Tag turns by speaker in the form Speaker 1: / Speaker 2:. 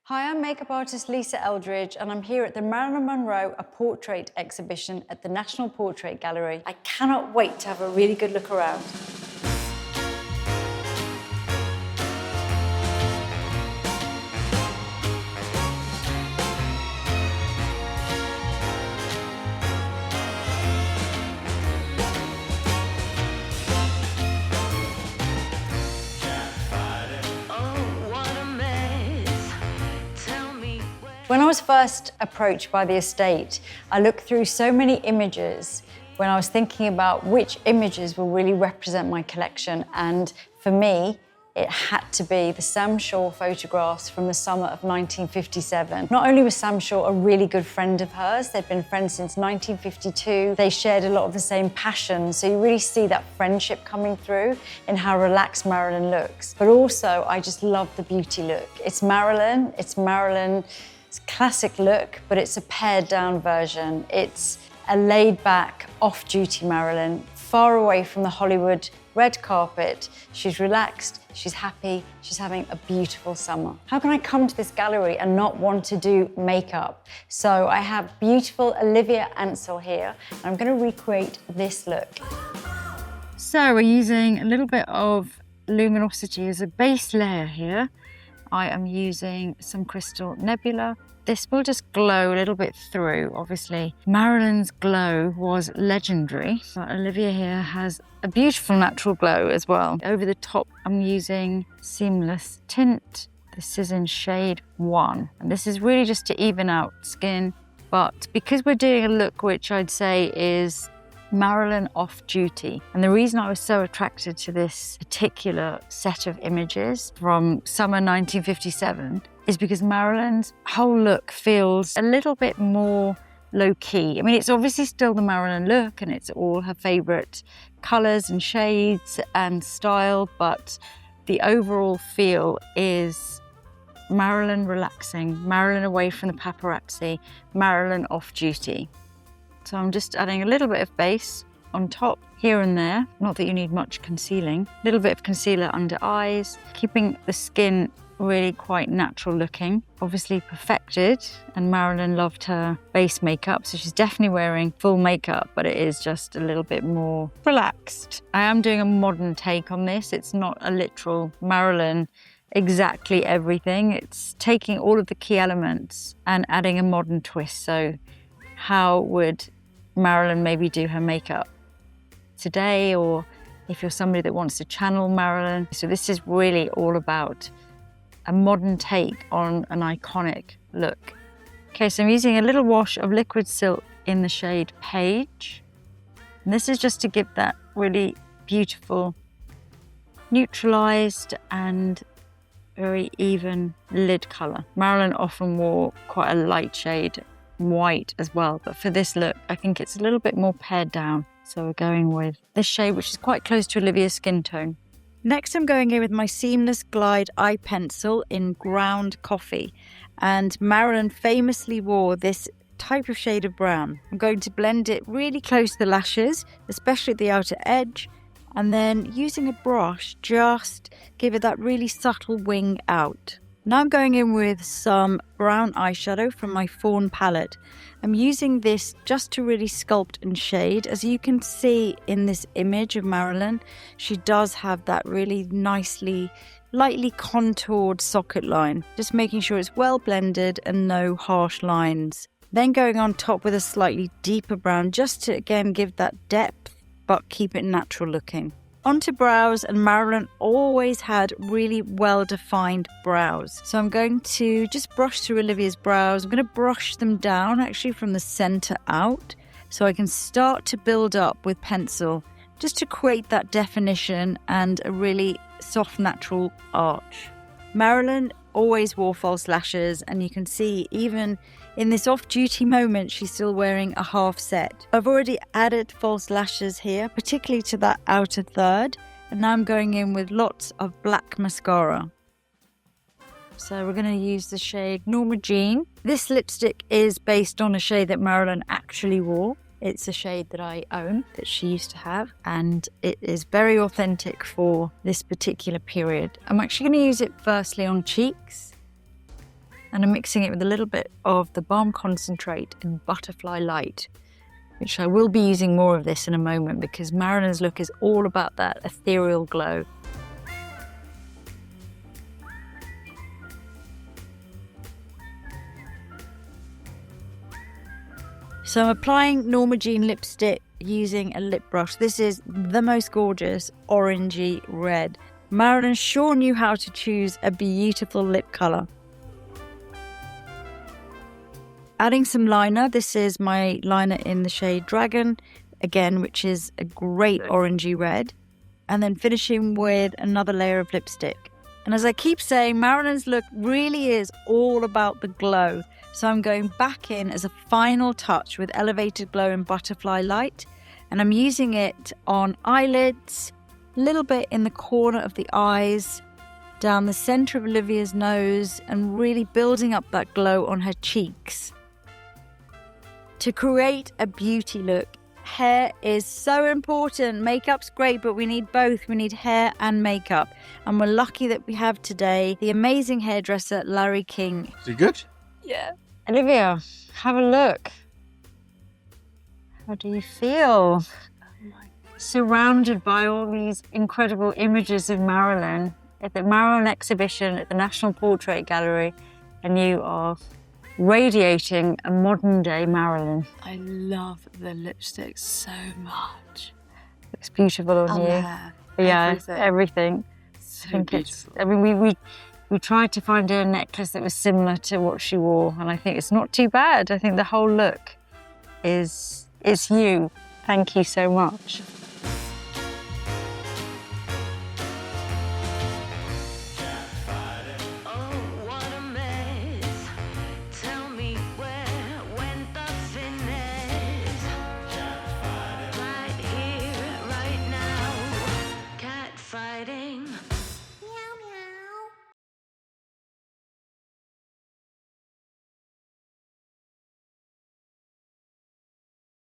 Speaker 1: Hi, I'm makeup artist Lisa Eldridge, and I'm here at the Marilyn Monroe A Portrait exhibition at the National Portrait Gallery. I cannot wait to have a really good look around. When I was first approached by the estate, I looked through so many images when I was thinking about which images will really represent my collection. And for me, it had to be the Sam Shaw photographs from the summer of 1957. Not only was Sam Shaw a really good friend of hers, they'd been friends since 1952. They shared a lot of the same passion, so you really see that friendship coming through in how relaxed Marilyn looks. But also, I just love the beauty look. It's Marilyn's classic look, but it's a pared down version. It's a laid back, off-duty Marilyn, far away from the Hollywood red carpet. She's relaxed, she's happy, she's having a beautiful summer. How can I come to this gallery and not want to do makeup? So I have beautiful Olivia Ancell here, and I'm going to recreate this look. So we're using a little bit of luminosity as a base layer here. I am using some Crystal Nebula. This will just glow a little bit through, obviously. Marilyn's glow was legendary, but Olivia here has a beautiful natural glow as well. Over the top, I'm using Seamless Tint. This is in shade 1. And this is really just to even out skin, but because we're doing a look which I'd say is Marilyn off-duty. And the reason I was so attracted to this particular set of images from summer 1957 is because Marilyn's whole look feels a little bit more low-key. I mean, it's obviously still the Marilyn look and it's all her favorite colors and shades and style, but the overall feel is Marilyn relaxing, Marilyn away from the paparazzi, Marilyn off-duty. So I'm just adding a little bit of base on top here and there. Not that you need much concealing. A little bit of concealer under eyes, keeping the skin really quite natural looking. Obviously perfected, and Marilyn loved her base makeup, so she's definitely wearing full makeup, but it is just a little bit more relaxed. I am doing a modern take on this. It's not a literal Marilyn exactly everything. It's taking all of the key elements and adding a modern twist. So how would Marilyn maybe do her makeup today, or if you're somebody that wants to channel Marilyn. So this is really all about a modern take on an iconic look. Okay, so I'm using a little wash of liquid silk in the shade Page. And this is just to give that really beautiful, neutralized and very even lid color. Marilyn often wore quite a light shade white as well, but for this look I think it's a little bit more pared down, so we're going with this shade, which is quite close to Olivia's skin tone. Next I'm going in with my Seamless Glide eye pencil in Ground Coffee, and Marilyn famously wore this type of shade of brown. I'm going to blend it really close to the lashes, especially at the outer edge, and then using a brush just give it that really subtle wing out. Now I'm going in with some brown eyeshadow from my Fawn palette. I'm using this just to really sculpt and shade. As you can see in this image of Marilyn, she does have that really nicely, lightly contoured socket line, just making sure it's well blended and no harsh lines. Then going on top with a slightly deeper brown, just to again give that depth, but keep it natural looking. Onto brows, and Marilyn always had really well-defined brows. So I'm going to just brush through Olivia's brows. I'm going to brush them down actually from the center out, so I can start to build up with pencil, just to create that definition and a really soft, natural arch. Marilyn always wore false lashes, and you can see even in this off-duty moment, she's still wearing a half set. I've already added false lashes here, particularly to that outer third, and now I'm going in with lots of black mascara. So we're going to use the shade Norma Jean. This lipstick is based on a shade that Marilyn actually wore. It's a shade that I own, that she used to have, and it is very authentic for this particular period. I'm actually going to use it firstly on cheeks, And I'm mixing it with a little bit of the Balm Concentrate and Butterfly Light, which I will be using more of this in a moment because Marilyn's look is all about that ethereal glow. So I'm applying Norma Jean lipstick using a lip brush. This is the most gorgeous orangey red. Marilyn sure knew how to choose a beautiful lip colour. Adding some liner. This is my liner in the shade Dragon, again, which is a great orangey red. And then finishing with another layer of lipstick. And as I keep saying, Marilyn's look really is all about the glow. So I'm going back in as a final touch with Elevated Glow and Butterfly Light. And I'm using it on eyelids, a little bit in the corner of the eyes, down the centre of Olivia's nose, and really building up that glow on her cheeks. To create a beauty look, hair is so important. Makeup's great, but we need both. We need hair and makeup. And we're lucky that we have today the amazing hairdresser, Larry King.
Speaker 2: Is it good?
Speaker 1: Yeah. Olivia, have a look. How do you feel? Surrounded by all these incredible images of Marilyn at the Marilyn exhibition at the National Portrait Gallery, and you are radiating a modern day Marilyn.
Speaker 3: I love the lipstick so much.
Speaker 1: Looks beautiful on
Speaker 3: And
Speaker 1: you.
Speaker 3: the hair.
Speaker 1: Yeah, everything.
Speaker 3: So
Speaker 1: I think
Speaker 3: beautiful.
Speaker 1: I mean, we tried to find her a necklace that was similar to what she wore, and I think it's not too bad. I think the whole look is you. Thank you so much.